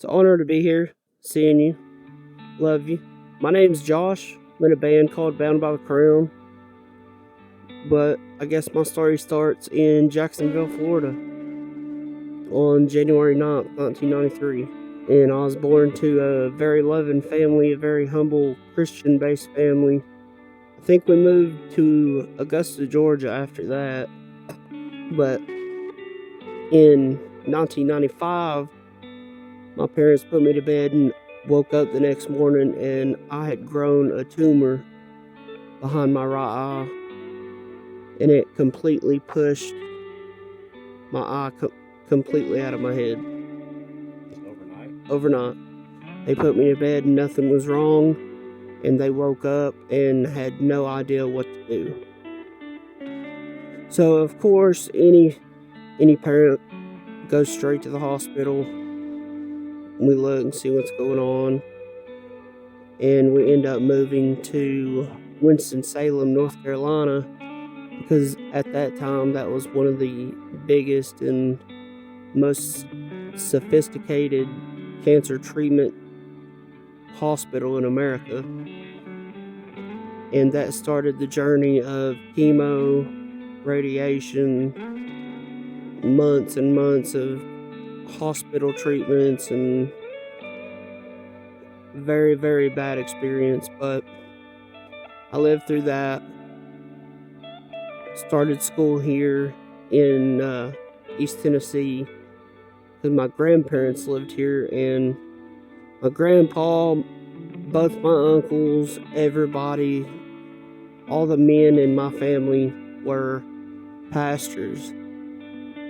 It's an honor to be here, seeing you. Love you. My name's Josh. I'm in a band called Bound by the Crown. But I guess my story starts in Jacksonville, Florida on January 9th, 1993. And I was born to a very loving family, a very humble Christian-based family. I think we moved to Augusta, Georgia after that. But in 1995, my parents put me to bed and woke up the next morning, and I had grown a tumor behind my right eye, and it completely pushed my eye completely out of my head. Overnight. They put me to bed and nothing was wrong, and they woke up and had no idea what to do. So of course, any parent goes straight to the hospital. We look and see what's going on, and we end up moving to Winston-Salem, North Carolina, because at that time that was one of the biggest and most sophisticated cancer treatment hospital in America. And that started the journey of chemo, radiation, months and months of hospital treatments, and very, very bad experience. But I lived through that. Started school here in East Tennessee because my grandparents lived here, and my grandpa, both my uncles, everybody, all the men in my family were pastors.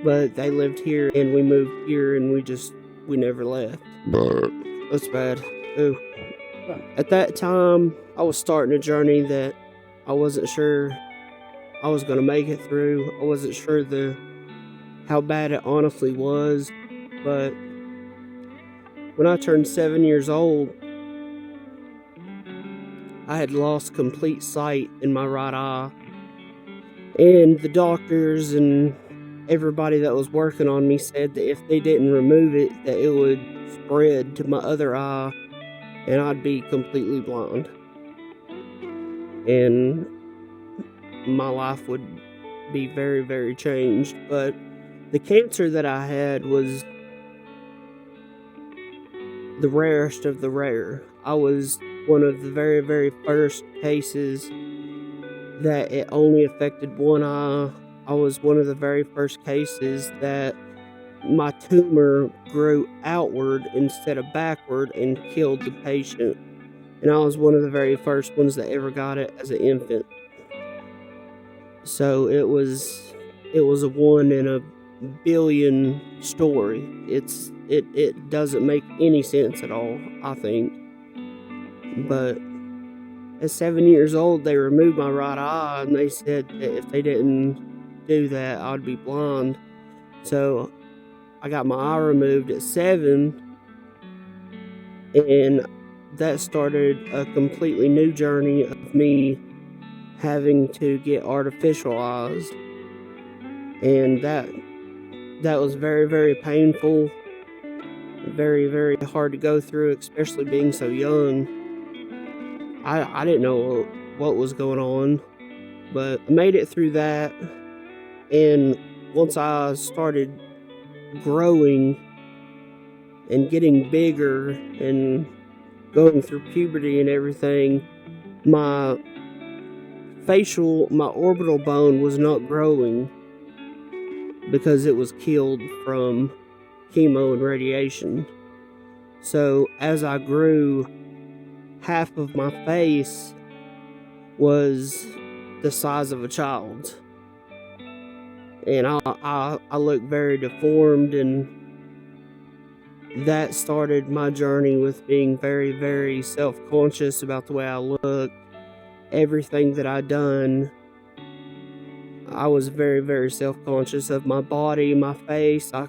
But they lived here, and we moved here, and we never left. That's bad. Ooh. At that time, I was starting a journey that I wasn't sure I was going to make it through. I wasn't sure how bad it honestly was. But when I turned 7 years old, I had lost complete sight in my right eye. And the doctors and everybody that was working on me said that if they didn't remove it, that it would spread to my other eye and I'd be completely blind. And my life would be very, very changed. But the cancer that I had was the rarest of the rare. I was one of the very, very first cases that it only affected one eye. I was one of the very first cases that my tumor grew outward instead of backward and killed the patient. And I was one of the very first ones that ever got it as an infant. So it was a 1 in a billion story. It doesn't make any sense at all, I think. But at 7 years old, they removed my right eye, and they said that if they didn't do that, I'd be blind. So I got my eye removed at 7, and that started a completely new journey of me having to get artificial eyes. And that was very, very painful, very, very hard to go through, especially being so young. I didn't know what was going on, but I made it through that. And once I started growing and getting bigger and going through puberty and everything, my orbital bone was not growing because it was killed from chemo and radiation. So as I grew, half of my face was the size of a child's. And I looked very deformed, and that started my journey with being very, very self-conscious about the way I looked. Everything that I'd done, I was very, very self-conscious of my body, my face. I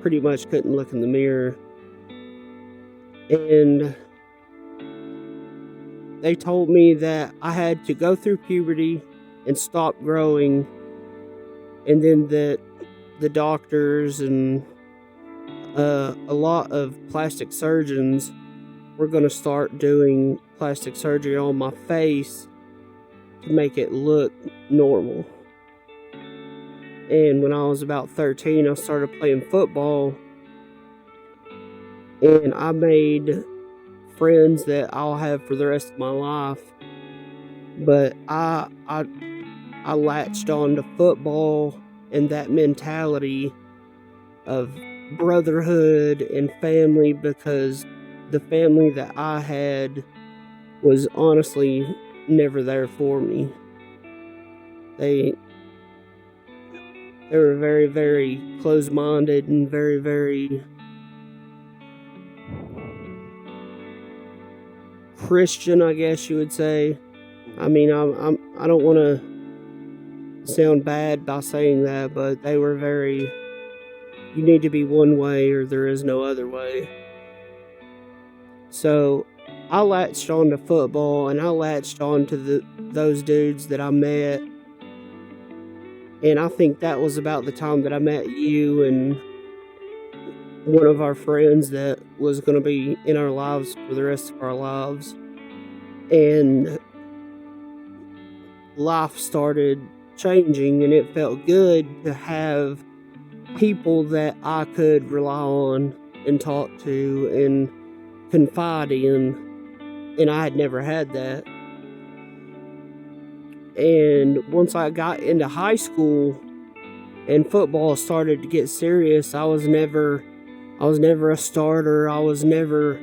pretty much couldn't look in the mirror. And they told me that I had to go through puberty and stop growing, and then that the doctors and a lot of plastic surgeons were going to start doing plastic surgery on my face to make it look normal. And when I was about 13, I started playing football, and I made friends that I'll have for the rest of my life. But I latched on to football and that mentality of brotherhood and family, because the family that I had was honestly never there for me. They were very, very close-minded and very, very Christian, I guess you would say. I mean, I don't want to sound bad by saying that, but they were very, you need to be one way or there is no other way. So I latched on to football, and I latched on to those dudes that I met. And I think that was about the time that I met you and one of our friends that was going to be in our lives for the rest of our lives. And life started changing, and it felt good to have people that I could rely on and talk to and confide in. And I had never had that. And once I got into high school and football started to get serious, I was never a starter. I was never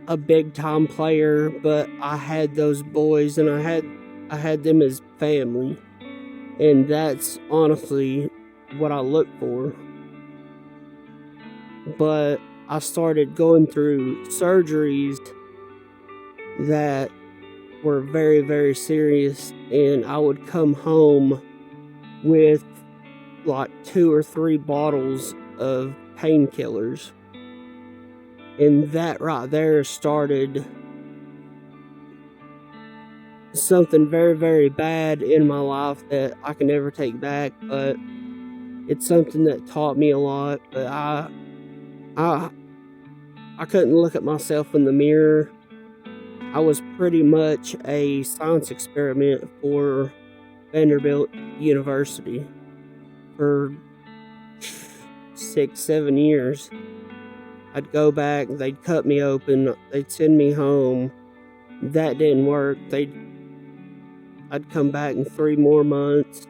a big time player, but I had those boys, and I had them as family. And that's honestly what I look for. But I started going through surgeries that were very, very serious, and I would come home with like 2 or 3 bottles of painkillers. And that right there started something very, very bad in my life that I can never take back, but it's something that taught me a lot. But I couldn't look at myself in the mirror. I was pretty much a science experiment for Vanderbilt University for 6-7 years. I'd go back, they'd cut me open, they'd send me home. That didn't work. I'd come back in 3 more months.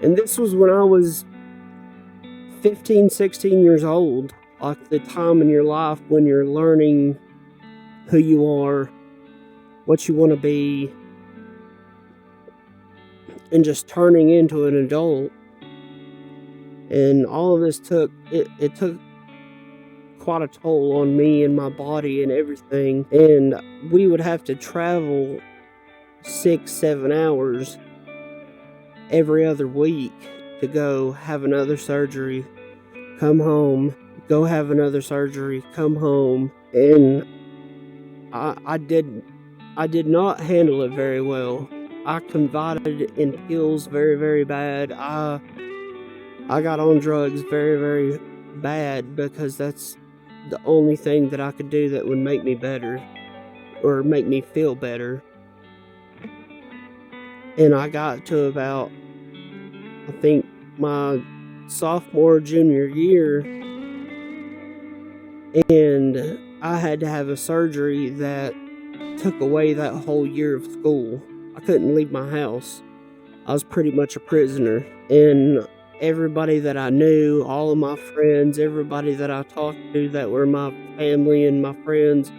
And this was when I was 15, 16 years old. Like the time in your life when you're learning who you are, what you want to be, and just turning into an adult. And all of this took quite a toll on me and my body and everything. And we would have to travel 6-7 hours every other week to go have another surgery, come home, go have another surgery, come home. And I did not handle it very well. I confided in pills very, very bad. I got on drugs very, very bad, because that's the only thing that I could do that would make me better or make me feel better. And I got to about, I think, my sophomore, junior year, and I had to have a surgery that took away that whole year of school. I couldn't leave my house. I was pretty much a prisoner. And everybody that I knew, all of my friends, everybody that I talked to that were my family and my friends,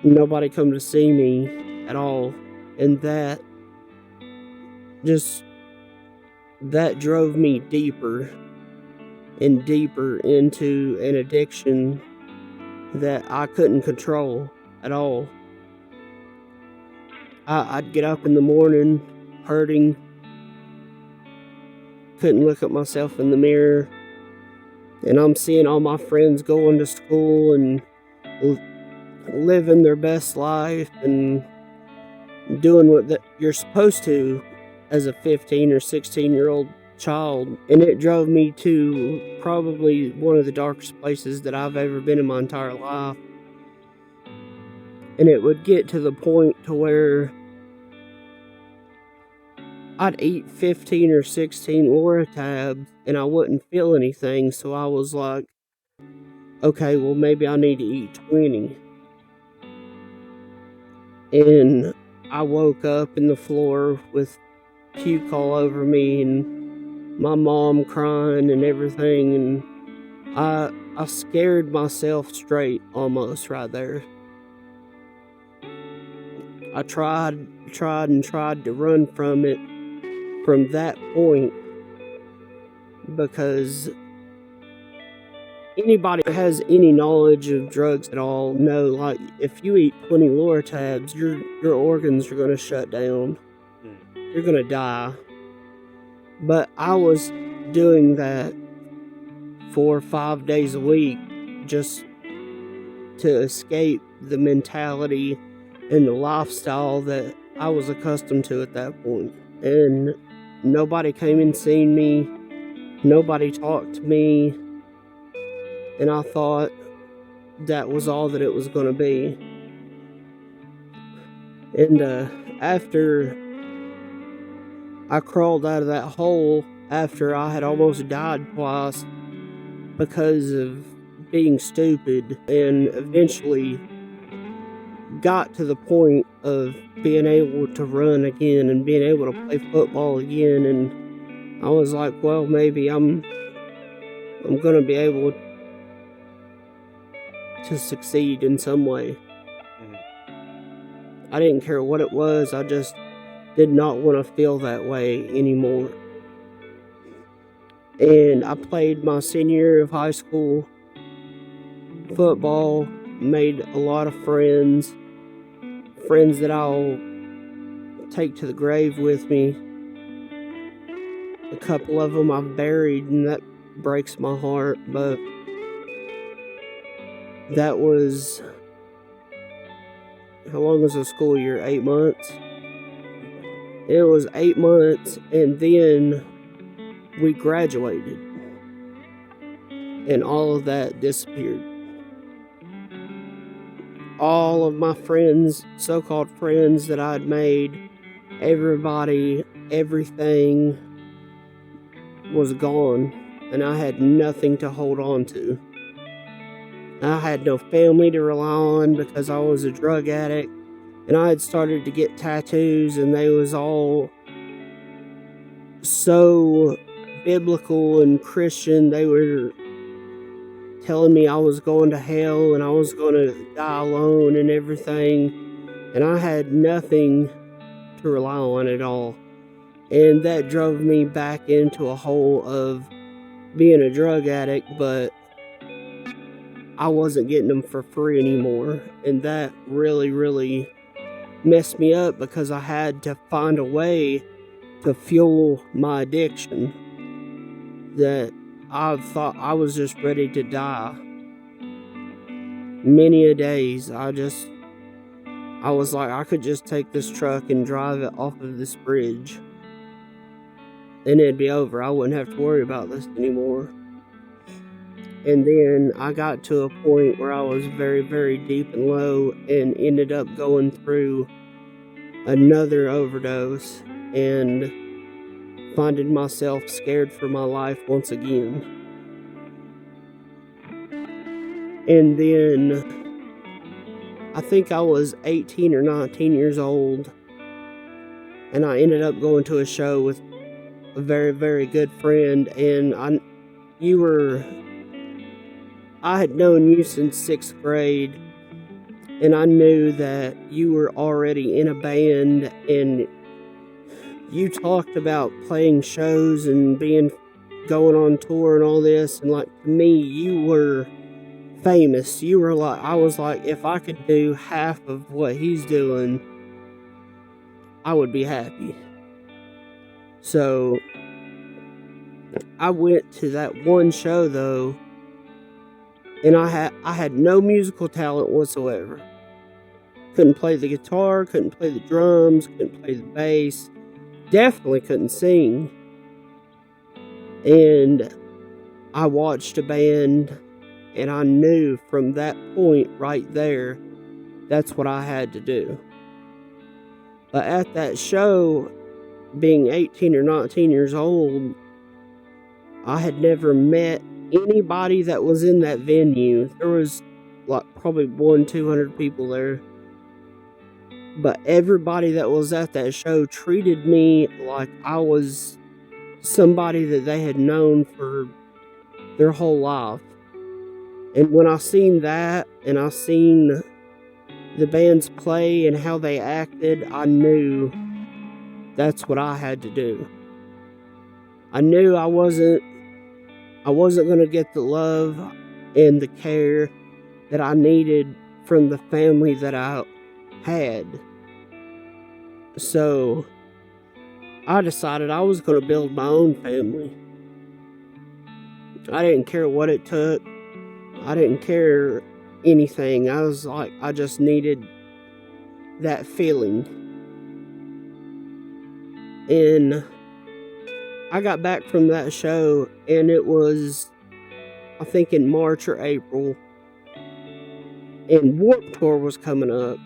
nobody come to see me at all. And that drove me deeper and deeper into an addiction that I couldn't control at all. I'd get up in the morning hurting, couldn't look at myself in the mirror, and I'm seeing all my friends going to school and living their best life and doing what you're supposed to as a 15 or 16-year-old child, and it drove me to probably one of the darkest places that I've ever been in my entire life. And it would get to the point to where I'd eat 15 or 16 Loratabs and I wouldn't feel anything, so I was like, okay, well maybe I need to eat 20. And I woke up in the floor with puke all over me and my mom crying and everything, and I scared myself straight almost right there. I tried to run from it from that point, because anybody that has any knowledge of drugs at all know, like, if you eat 20 Loratabs, your organs are going to shut down. You're going to die. But I was doing that 4 or 5 days a week just to escape the mentality and the lifestyle that I was accustomed to at that point. And nobody came and seen me. Nobody talked to me. And I thought that was all that it was going to be. And after I crawled out of that hole, after I had almost died twice because of being stupid, and eventually got to the point of being able to run again and being able to play football again, and I was like, well, maybe I'm going to be able to succeed in some way. I didn't care what it was, I just did not want to feel that way anymore. And I played my senior year of high school football, made a lot of friends that I'll take to the grave with me. A couple of them I've buried, and that breaks my heart, but that was, how long was the school year? 8 months? It was 8 months, and then we graduated, and all of that disappeared. All of my friends, so-called friends that I'd made, everybody, everything was gone, and I had nothing to hold on to. I had no family to rely on because I was a drug addict, and I had started to get tattoos, and they was all so biblical and Christian. They were telling me I was going to hell and I was going to die alone and everything, and I had nothing to rely on at all. And that drove me back into a hole of being a drug addict, but I wasn't getting them for free anymore, and that really, really messed me up because I had to find a way to fuel my addiction, that I thought I was just ready to die. Many a days, I was like, I could just take this truck and drive it off of this bridge, and it'd be over. I wouldn't have to worry about this anymore. And then I got to a point where I was very, very deep and low, and ended up going through another overdose and finding myself scared for my life once again. And then I think I was 18 or 19 years old, and I ended up going to a show with a very, very good friend, and I had known you since 6th grade, and I knew that you were already in a band, and you talked about playing shows and going on tour and all this, and like, to me, you were famous. You were like, I was like, if I could do half of what he's doing, I would be happy. So I went to that one show though, and I had no musical talent whatsoever. Couldn't play the guitar, couldn't play the drums, couldn't play the bass, definitely couldn't sing. And I watched a band, and I knew from that point right there, that's what I had to do. But at that show, being 18 or 19 years old, I had never met anybody that was in that venue. There was like probably 200 people there. But everybody that was at that show treated me like I was somebody that they had known for their whole life. And when I seen that, and I seen the bands play and how they acted, I knew that's what I had to do. I knew I wasn't going to get the love and the care that I needed from the family that I had. So I decided I was going to build my own family. I didn't care what it took. I didn't care anything. I was like, I just needed that feeling. And I got back from that show, and it was, I think, in March or April, and Warped Tour was coming up.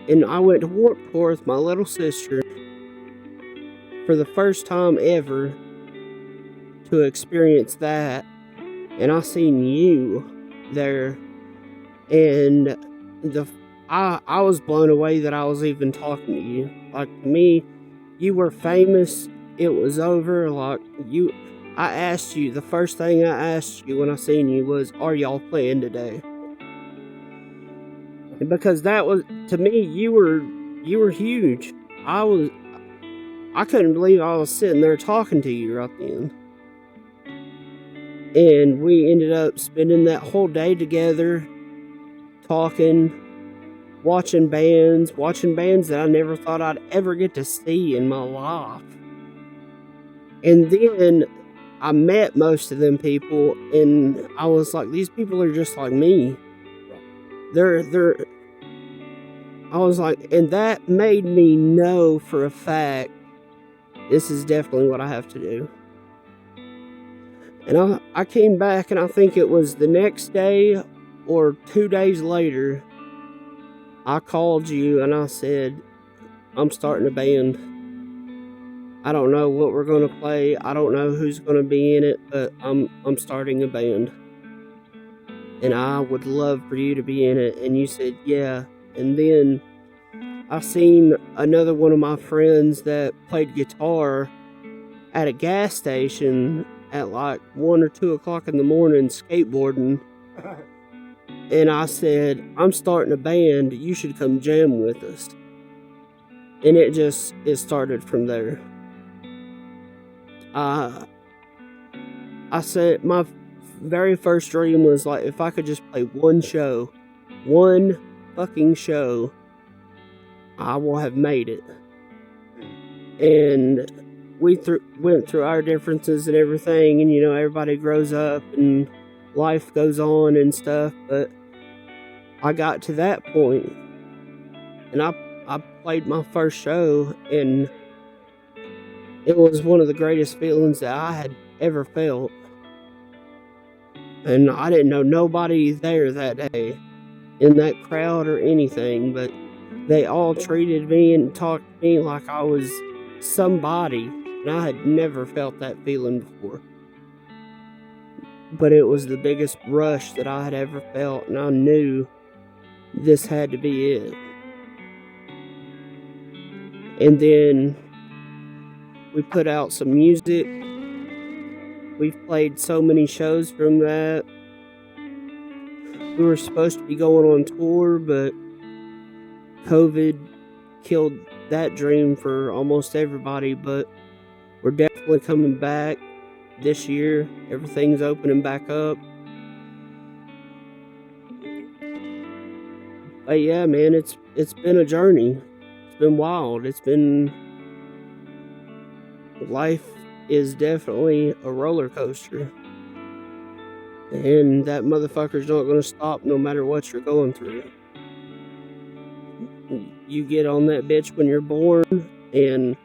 And I went to Warped Tour with my little sister for the first time ever to experience that. And I seen you there, and I was blown away that I was even talking to you. Like, to me, you were famous. It was over. Like, I asked you, the first thing I asked you when I seen you was, are y'all playing today? And because that was, to me, you were huge. I couldn't believe I was sitting there talking to you right then. And we ended up spending that whole day together, talking, watching bands that I never thought I'd ever get to see in my life. And then I met most of them people, and I was like, these people are just like me. I was like, and that made me know for a fact, this is definitely what I have to do. And I came back, and I think it was the next day or 2 days later, I called you and I said, I'm starting a band. I don't know what we're going to play. I don't know who's going to be in it, but I'm starting a band. And I would love for you to be in it. And you said, yeah. And then I seen another one of my friends that played guitar at a gas station at like 1 or 2 o'clock in the morning skateboarding. And I said, I'm starting a band. You should come jam with us. And it started from there. I said my very first dream was like, if I could just play one fucking show, I will have made it. And we went through our differences and everything, and everybody grows up and life goes on and stuff, but I got to that point, and I played my first show, and it was one of the greatest feelings that I had ever felt. And I didn't know nobody there that day in that crowd or anything, but they all treated me and talked to me like I was somebody, and I had never felt that feeling before. But it was the biggest rush that I had ever felt, and I knew this had to be it. And then we put out some music. We've played so many shows from that. We were supposed to be going on tour, but COVID killed that dream for almost everybody. But we're definitely coming back this year. Everything's opening back up. But yeah, man, it's been a journey. It's been wild. Life is definitely a roller coaster. And that motherfucker's not going to stop no matter what you're going through. You get on that bitch when you're born, and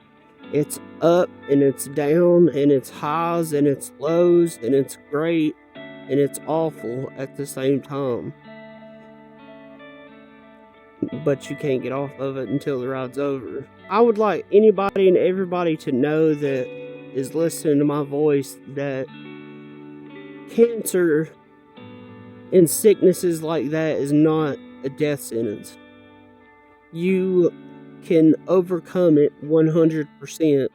It's up and it's down and it's highs and it's lows and it's great and it's awful at the same time. But you can't get off of it until the ride's over. I would like anybody and everybody to know that is listening to my voice that cancer and sicknesses like that is not a death sentence. You can overcome it 100%,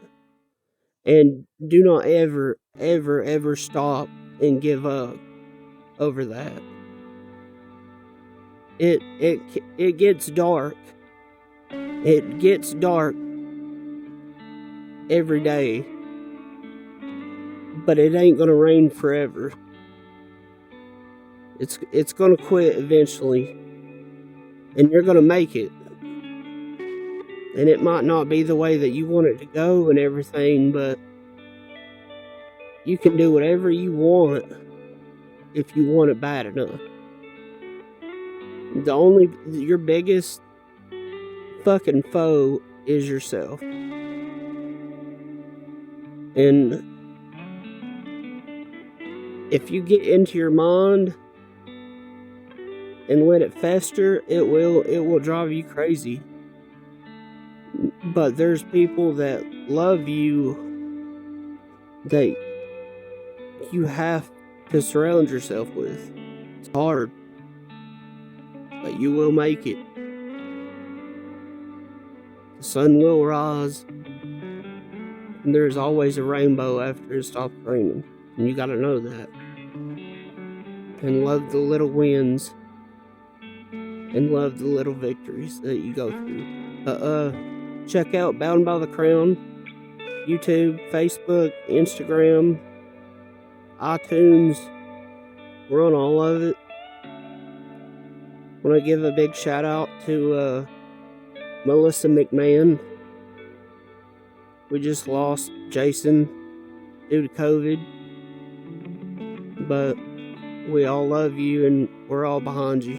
and do not ever, ever, ever stop and give up over that. It gets dark. It gets dark every day, but it ain't gonna rain forever. It's gonna quit eventually, and you're gonna make it. And it might not be the way that you want it to go and everything, but you can do whatever you want if you want it bad enough. Your biggest fucking foe is yourself. And if you get into your mind and let it fester, it will drive you crazy. But there's people that love you that you have to surround yourself with. It's hard, but you will make it. The sun will rise, and there's always a rainbow after it stops raining, and you gotta know that. And love the little wins, and love the little victories that you go through. Check out Bound by the Crown, YouTube, Facebook, Instagram, iTunes. We're on all of it. I want to give a big shout out to Melissa McMahon. We just lost Jason due to COVID, but we all love you and we're all behind you.